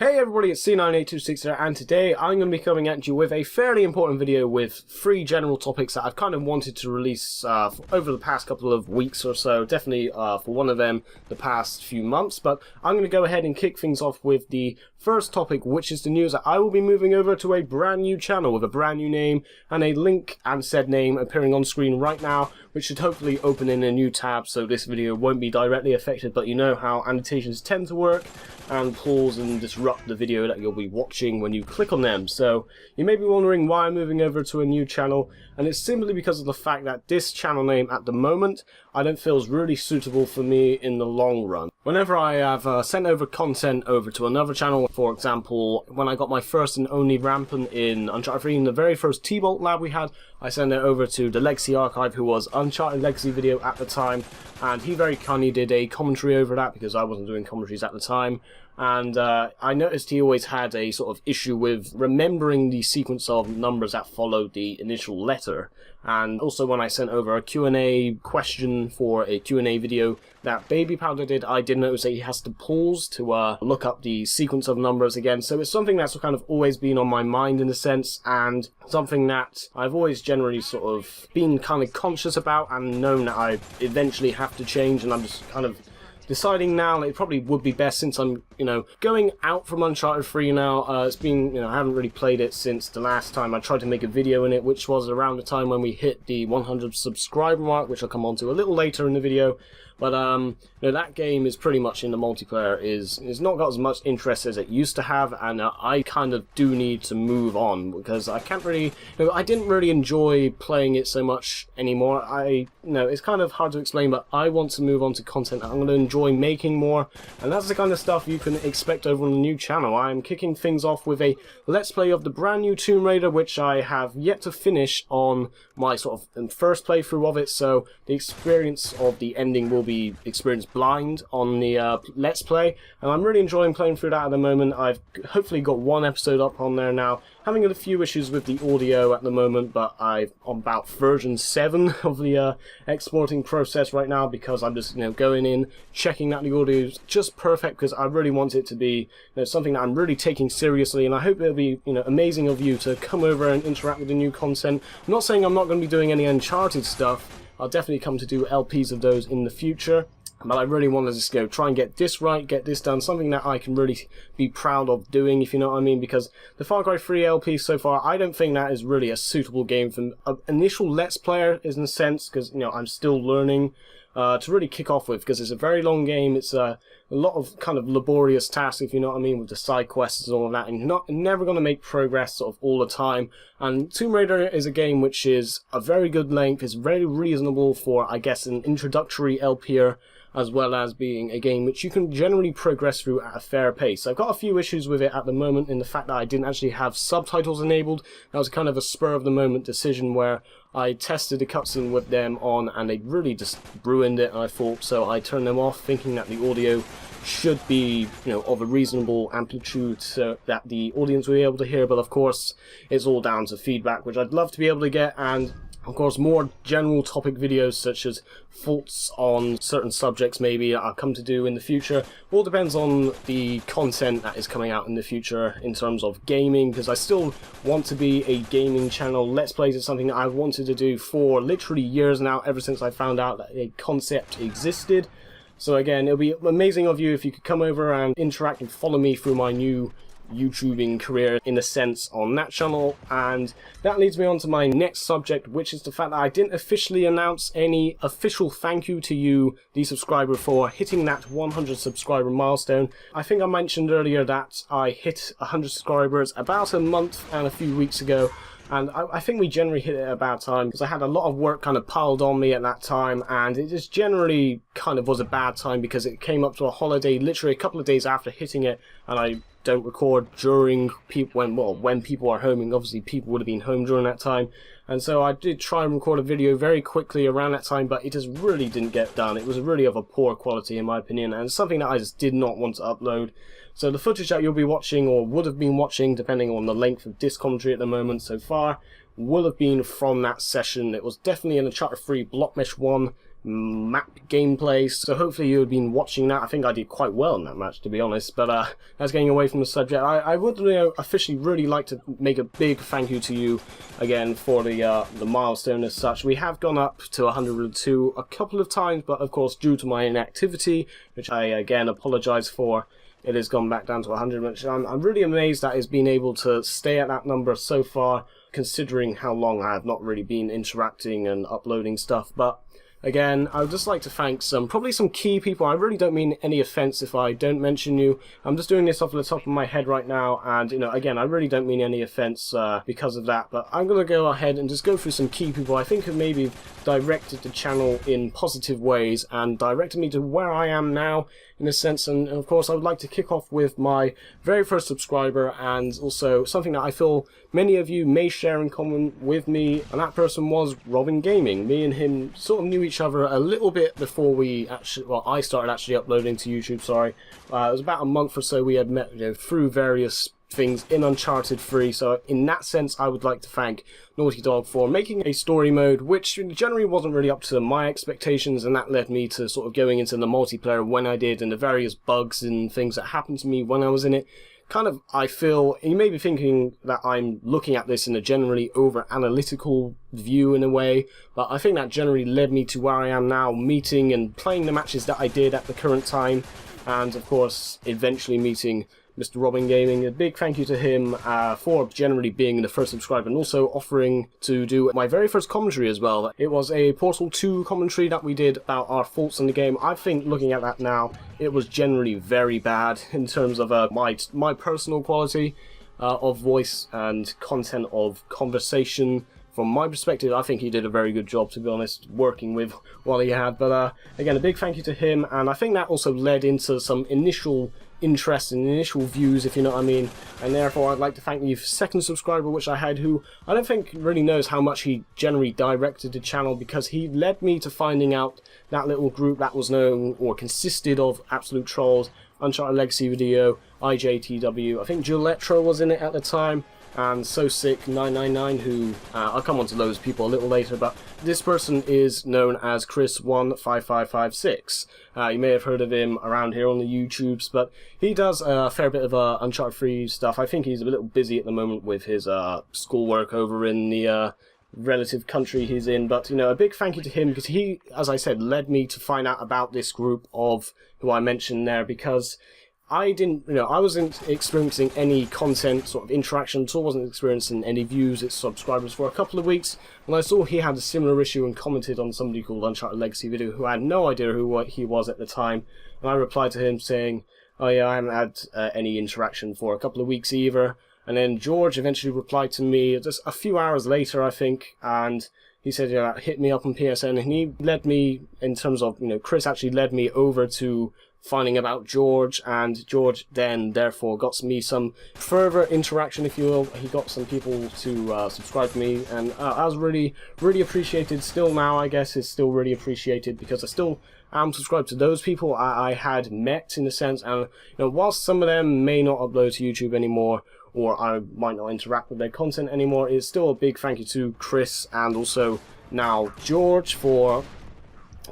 Hey everybody, it's C98260 here, and today I'm going to be coming at you with a fairly important video with 3 general topics that I've kind of wanted to release over the past couple of weeks or so, definitely for one of them the past few months, but I'm going to go ahead and kick things off with the first topic, which is the news that I will be moving over to a brand new channel with a brand new name and a link and said name appearing on screen right now, which should hopefully open in a new tab so this video won't be directly affected, but you know how annotations tend to work and pause and disrupt the video that you'll be watching when you click on them. So you may be wondering why I'm moving over to a new channel, and it's simply because of the fact that this channel name at the moment I don't feel is really suitable for me in the long run. Whenever I have sent over content over to another channel, for example, when I got my first and only Rampant in Uncharted 3 in the very first T-Bolt lab we had, I sent it over to the Legacy Archive, who was Uncharted Legacy video at the time, and he very kindly did a commentary over that because I wasn't doing commentaries at the time. And I noticed he always had a sort of issue with remembering the sequence of numbers that followed the initial letter. And also when I sent over a Q&A question for a Q&A video that Baby Powder did, I did notice that he has to pause to look up the sequence of numbers again. So it's something that's kind of always been on my mind in a sense, and something that I've always generally sort of been kind of conscious about and known that I eventually have to change, and I'm just kind of deciding now that it probably would be best, since I'm, going out from Uncharted 3 now. It's been, I haven't really played it since the last time I tried to make a video in it, which was around the time when we hit the 100 subscriber mark, which I'll come on to a little later in the video. But that game is pretty much in the multiplayer is not got as much interest as it used to have, and I kind of do need to move on because I can't really, I didn't really enjoy playing it so much anymore. It's kind of hard to explain, but I want to move on to content that I'm going to enjoy making more, and that's the kind of stuff you can expect over on the new channel. I'm kicking things off with a let's play of the brand new Tomb Raider, which I have yet to finish on my sort of first playthrough of it, so the experience of the ending will be experienced blind on the Let's Play, and I'm really enjoying playing through that at the moment. I've hopefully got one episode up on there now, having a few issues with the audio at the moment, but I'm on about version 7 of the exporting process right now, because I'm just going in, checking that the audio is just perfect, because I really want it to be something that I'm really taking seriously, and I hope it'll be amazing of you to come over and interact with the new content. I'm not saying I'm not going to be doing any Uncharted stuff. I'll definitely come to do LPs of those in the future, but I really want to just try and get this right, get this done, something that I can really be proud of doing, if you know what I mean, because the Far Cry 3 LP so far, I don't think that is really a suitable game for an initial Let's Player, in a sense, because I'm still learning to really kick off with, because it's a very long game. It's a lot of kind of laborious tasks, if you know what I mean, with the side quests and all of that, and you're never going to make progress sort of all the time. And Tomb Raider is a game which is a very good length, it's very reasonable for, I guess, an introductory LPer, as well as being a game which you can generally progress through at a fair pace. I've got a few issues with it at the moment, in the fact that I didn't actually have subtitles enabled. That was kind of a spur-of-the-moment decision where I tested the cutscene with them on, and they really just ruined it, I thought, so I turned them off, thinking that the audio should be, of a reasonable amplitude so that the audience will be able to hear, but of course, it's all down to feedback, which I'd love to be able to get, and of course, more general topic videos such as thoughts on certain subjects maybe I'll come to do in the future. All depends on the content that is coming out in the future in terms of gaming, because I still want to be a gaming channel. Let's Plays is something that I've wanted to do for literally years now, ever since I found out that a concept existed. So again, it'll be amazing of you if you could come over and interact and follow me through my new YouTubing career, in a sense, on that channel. And that leads me on to my next subject, which is the fact that I didn't officially announce any official thank you to you, the subscriber, for hitting that 100 subscriber milestone. I think I mentioned earlier that I hit 100 subscribers about a month and a few weeks ago, and I think we generally hit it at a bad time, because I had a lot of work kind of piled on me at that time, and it just generally kind of was a bad time because it came up to a holiday literally a couple of days after hitting it, and I don't record during when people are home, and obviously people would have been home during that time. And so I did try and record a video very quickly around that time, but it just really didn't get done. It was really of a poor quality in my opinion, and something that I just did not want to upload. So the footage that you'll be watching, or would have been watching, depending on the length of this commentary at the moment so far, will have been from that session. It was definitely an Uncharted 3 Block Mesh 1 map gameplay, so hopefully you've been watching that. I think I did quite well in that match, to be honest, but that's getting away from the subject. I would officially really like to make a big thank you to you again for the milestone as such. We have gone up to 102 a couple of times, but of course due to my inactivity, which I again apologise for, it has gone back down to 100, which I'm really amazed that it's been able to stay at that number so far, considering how long I have not really been interacting and uploading stuff. But again, I would just like to thank probably some key people. I really don't mean any offense if I don't mention you. I'm just doing this off the top of my head right now, and again, I really don't mean any offense because of that, but I'm going to go ahead and just go through some key people I think have maybe directed the channel in positive ways and directed me to where I am now in a sense. And of course, I would like to kick off with my very first subscriber, and also something that I feel many of you may share in common with me, and that person was Robin Gaming. Me and him sort of knew each other a little bit before I started actually uploading to YouTube, sorry. It was about a month or so we had met through various things in Uncharted 3, so in that sense I would like to thank Naughty Dog for making a story mode which generally wasn't really up to my expectations, and that led me to sort of going into the multiplayer when I did, and the various bugs and things that happened to me when I was in it. Kind of, I feel, you may be thinking that I'm looking at this in a generally over-analytical view in a way, but I think that generally led me to where I am now, meeting and playing the matches that I did at the current time, and of course eventually meeting Mr. Robin Gaming. A big thank you to him for generally being the first subscriber and also offering to do my very first commentary as well. It was a Portal 2 commentary that we did about our thoughts on the game. I think looking at that now, it was generally very bad in terms of my personal quality of voice and content of conversation. From my perspective, I think he did a very good job, to be honest, working with what he had. But again, a big thank you to him, and I think that also led into some initial interest and initial views, if you know what I mean. And therefore, I'd like to thank the second subscriber, which I had, who I don't think really knows how much he generally directed the channel, because he led me to finding out that little group that was known or consisted of absolute trolls, Uncharted Legacy Video, IJTW, I think Gilletro was in it at the time, and So Sick 999, who I'll come on to those people a little later, but this person is known as Chris15556. You may have heard of him around here on the YouTubes, but he does a fair bit of Uncharted 3 stuff. I think he's a little busy at the moment with his schoolwork over in the relative country he's in, but a big thank you to him, because he, as I said, led me to find out about this group of who I mentioned there, because I wasn't experiencing any content sort of interaction at all, wasn't experiencing any views, its subscribers for a couple of weeks, and I saw he had a similar issue and commented on somebody called Uncharted Legacy Video, who I had no idea who he was at the time, and I replied to him saying, oh yeah, I haven't had any interaction for a couple of weeks either. And then George eventually replied to me just a few hours later, I think, and he said, hit me up on PSN, and he led me, in terms of, Chris actually led me over to finding about George, and George then therefore got me some further interaction, if you will. He got some people to subscribe to me, and I was really, really appreciated. Still now, I guess, is still really appreciated, because I still am subscribed to those people I had met, in a sense, and whilst some of them may not upload to YouTube anymore, or I might not interact with their content anymore, it's still a big thank you to Chris and also now George for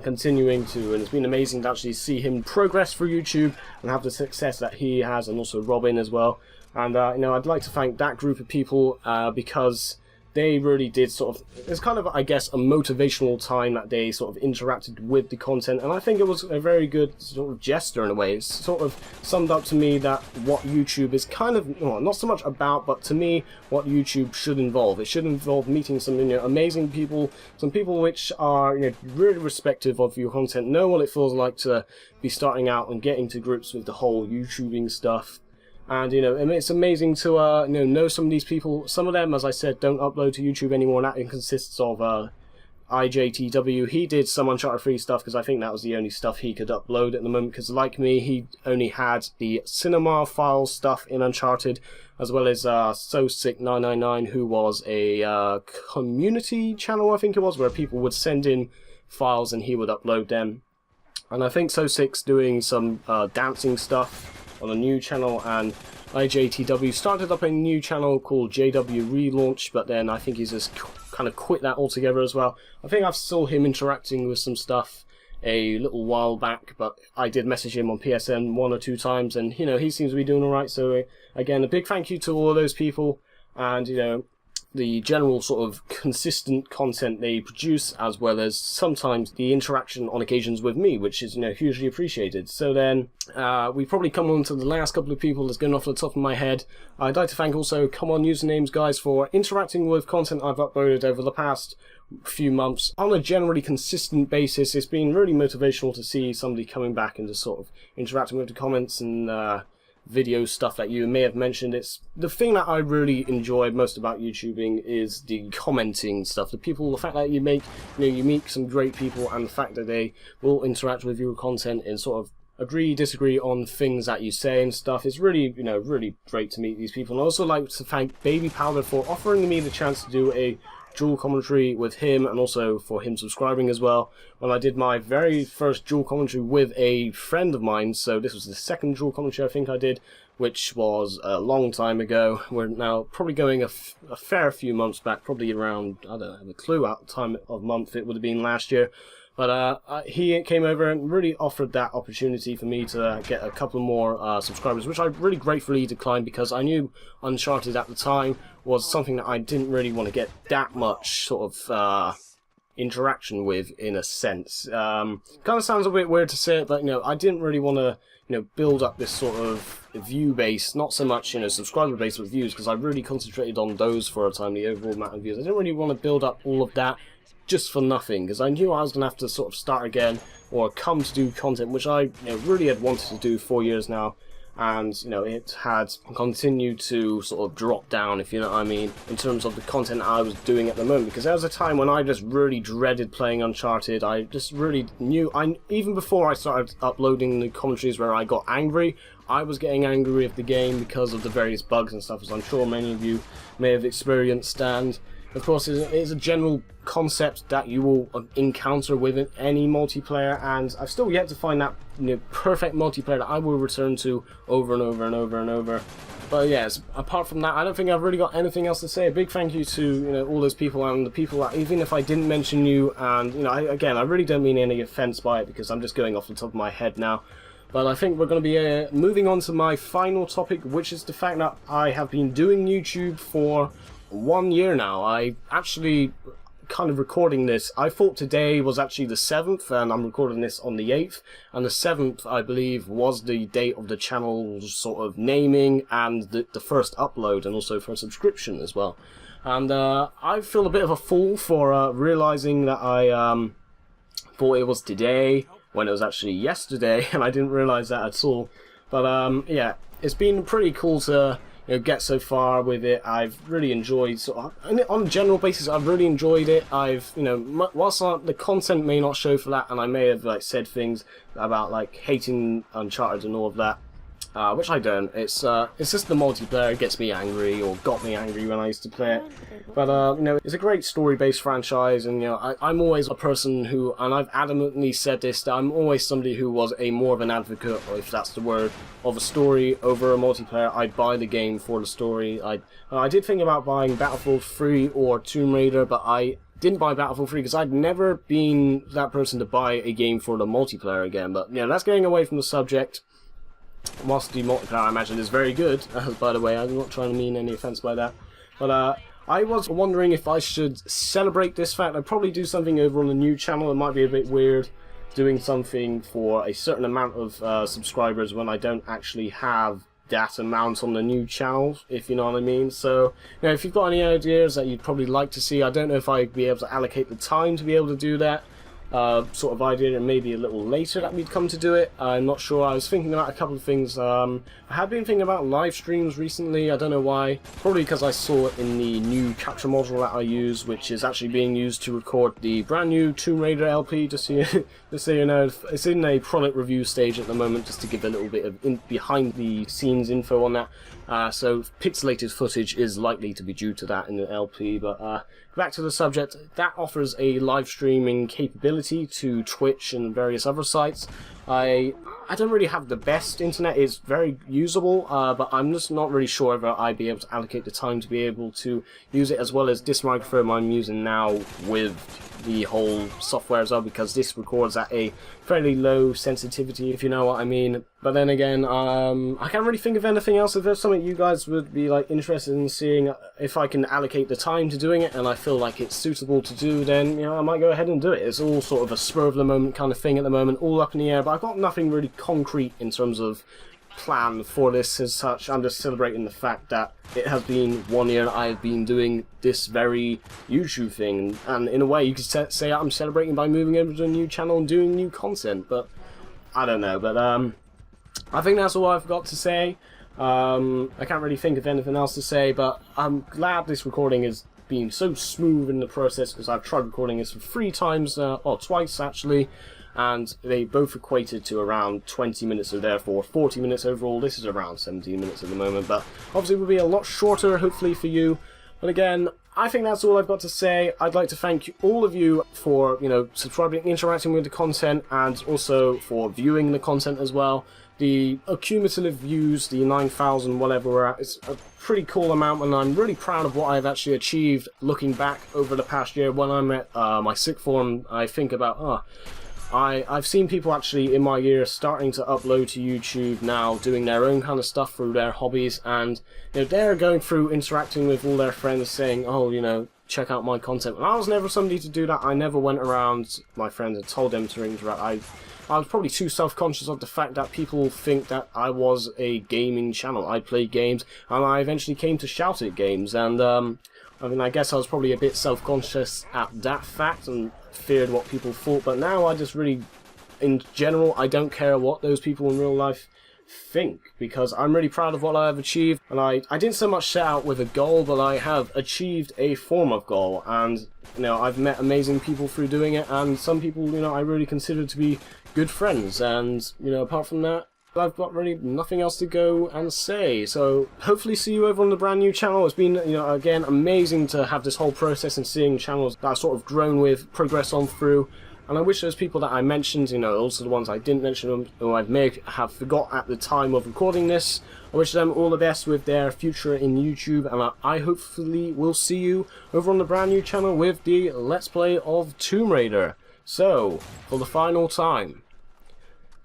continuing to, and it's been amazing to actually see him progress through YouTube and have the success that he has, and also Robin as well. And I'd like to thank that group of people because they really did sort of, it's kind of, I guess, a motivational time that they sort of interacted with the content, and I think it was a very good sort of gesture in a way. It's sort of summed up to me that what YouTube is kind of, well, not so much about, but to me, what YouTube should involve. It should involve meeting some amazing people, some people which are really respective of your content, know what it feels like to be starting out and getting to grips with the whole YouTubing stuff. And it's amazing to know some of these people. Some of them, as I said, don't upload to YouTube anymore, and that consists of IJTW. He did some Uncharted 3 stuff, because I think that was the only stuff he could upload at the moment, because like me, he only had the cinema file stuff in Uncharted, as well as So Sick 999, who was a community channel, I think it was, where people would send in files and he would upload them. And I think So Sick's doing some dancing stuff on a new channel, and IJTW started up a new channel called JW Relaunch, but then I think he's just kind kind of quit that altogether as well. I think I've saw him interacting with some stuff a little while back, but I did message him on PSN 1 or 2 times, and you know, he seems to be doing alright. So again, a big thank you to all of those people, and you know, the general sort of consistent content they produce, as well as sometimes the interaction on occasions with me, which is, you know, hugely appreciated. So then we probably come on to the last couple of people that's going off the top of my head. I'd like to thank also Come On Usernames guys for interacting with content I've uploaded over the past few months on a generally consistent basis. It's been really motivational to see somebody coming back and just sort of interacting with the comments and video stuff that you may have mentioned. It's the thing that I really enjoy most about YouTubing is the commenting stuff. The fact that you make, you know, you meet some great people, and the fact that they will interact with your content and sort of agree, disagree on things that you say and stuff. It's really, you know, really great to meet these people. And I also like to thank Baby Powder for offering me the chance to do a dual commentary with him, and also for him subscribing as well when I did my very first dual commentary with a friend of mine. So this was the second dual commentary I think I did, which was a long time ago. We're now probably going a fair few months back, probably around, I don't have a clue at the time of month, it would have been last year. But he came over and really offered that opportunity for me to get a couple more subscribers, which I really gratefully declined, because I knew Uncharted at the time was something that I didn't really want to get that much sort of interaction with, in a sense. Kind of sounds a bit weird to say it, but you know, I didn't really want to, you know, build up this sort of view base, not so much, you know, subscriber base with views, because I really concentrated on those for a time, the overall amount of views. I didn't really want to build up all of that just for nothing, because I knew I was going to have to sort of start again, or come to do content, which I, you know, really had wanted to do for years now, and you know, it had continued to sort of drop down, if you know what I mean, in terms of the content I was doing at the moment. Because there was a time when I just really dreaded playing Uncharted. I just really knew, even before I started uploading the commentaries where I got angry, I was getting angry with the game because of the various bugs and stuff, as I'm sure many of you may have experienced. And of course, it's a general concept that you will encounter with any multiplayer, and I've still yet to find that, you know, perfect multiplayer that I will return to over and over and over and over. But yes, apart from that, I don't think I've really got anything else to say. A big thank you to, you know, all those people, and the people that, even if I didn't mention you, and you know, again, I really don't mean any offense by it, because I'm just going off the top of my head now. But I think we're going to be moving on to my final topic, which is the fact that I have been doing YouTube for 1 year now. I actually kind of recording this, I thought today was actually the 7th, and I'm recording this on the 8th, and the 7th, I believe, was the date of the channel's sort of naming, and the first upload, and also for subscription as well. And I feel a bit of a fool for realizing that I thought it was today when it was actually yesterday, and I didn't realize that at all. But yeah, it's been pretty cool to, you know, get so far with it. I've really enjoyed, sort of, on a general basis, I've really enjoyed it. I've, you know, whilst the content may not show for that, and I may have like said things about like hating Uncharted and all of that, which I don't. It's just the multiplayer gets me angry, or got me angry when I used to play it. But you know, it's a great story-based franchise, and you know, I'm always a person who, and I've adamantly said this, that I'm always somebody who was more of an advocate, or if that's the word, of a story over a multiplayer. I'd buy the game for the story. I did think about buying Battlefield 3 or Tomb Raider, but I didn't buy Battlefield 3 because I'd never been that person to buy a game for the multiplayer again. But yeah, that's getting away from the subject. Whilst the multiplayer, I imagine, is very good, by the way, I'm not trying to mean any offense by that. But I was wondering if I should celebrate this fact. I'd probably do something over on the new channel. It might be a bit weird doing something for a certain amount of subscribers when I don't actually have that amount on the new channel, if you know what I mean. So, you know, if you've got any ideas that you'd probably like to see, I don't know if I'd be able to allocate the time to be able to do that. Sort of idea, and maybe a little later that we'd come to do it. I'm not sure. I was thinking about a couple of things. I have been thinking about live streams recently. I don't know why. Probably because I saw it in the new capture module that I use, which is actually being used to record the brand new Tomb Raider LP. Just so you know, it's in a product review stage at the moment, just to give a little bit of behind the scenes info on that. So pixelated footage is likely to be due to that in the LP. But back to the subject, that offers a live streaming capability to Twitch and various other sites. I don't really have the best internet. It's very usable, but I'm just not really sure whether I'd be able to allocate the time to be able to use it, as well as this microphone I'm using now with the whole software as well, because this records at a fairly low sensitivity, if you know what I mean. But then again, I can't really think of anything else. If there's something you guys would be like interested in seeing, if I can allocate the time to doing it and I feel like it's suitable to do, then I might go ahead and do it. It's all sort of a spur of the moment kind of thing at the moment, all up in the air, but I've got nothing really concrete in terms of plan for this as such. I'm just celebrating the fact that it has been 1 year that I've been doing this very YouTube thing, and in a way you could say I'm celebrating by moving over to a new channel and doing new content, but I don't know. But I think that's all I've got to say. I can't really think of anything else to say, but I'm glad this recording has been so smooth in the process, because I've tried recording this 3 times, or twice actually, and they both equated to around 20 minutes, so therefore 40 minutes overall. This is around 17 minutes at the moment, but obviously it will be a lot shorter, hopefully, for you. But again, I think that's all I've got to say. I'd like to thank all of you for, subscribing, interacting with the content, and also for viewing the content as well. The cumulative views, the 9,000 whatever we're at, is a pretty cool amount, and I'm really proud of what I've actually achieved looking back over the past year. When I'm at my sixth form, I think about, I've seen people actually in my year starting to upload to YouTube now, doing their own kind of stuff through their hobbies, and they're going through interacting with all their friends, saying, oh, check out my content. And I was never somebody to do that. I never went around my friends and told them to interact. I was probably too self-conscious of the fact that people think that I was a gaming channel. I play games, and I eventually came to shout at games, and I guess I was probably a bit self-conscious at that fact and feared what people thought. But now I just really, in general, I don't care what those people in real life think, because I'm really proud of what I've achieved. And I didn't so much set out with a goal, but I have achieved a form of goal, and I've met amazing people through doing it, and some people I really consider to be good friends, and apart from that, I've got really nothing else to go and say. So hopefully see you over on the brand new channel. It's been again amazing to have this whole process and seeing channels that I've sort of grown with progress on through. And I wish those people that I mentioned, also the ones I didn't mention, or I may have forgot at the time of recording this, I wish them all the best with their future in YouTube, and I hopefully will see you over on the brand new channel with the Let's Play of Tomb Raider. So, for the final time,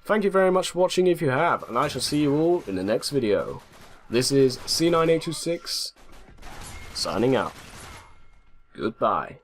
thank you very much for watching if you have, and I shall see you all in the next video. This is C9826, signing out. Goodbye.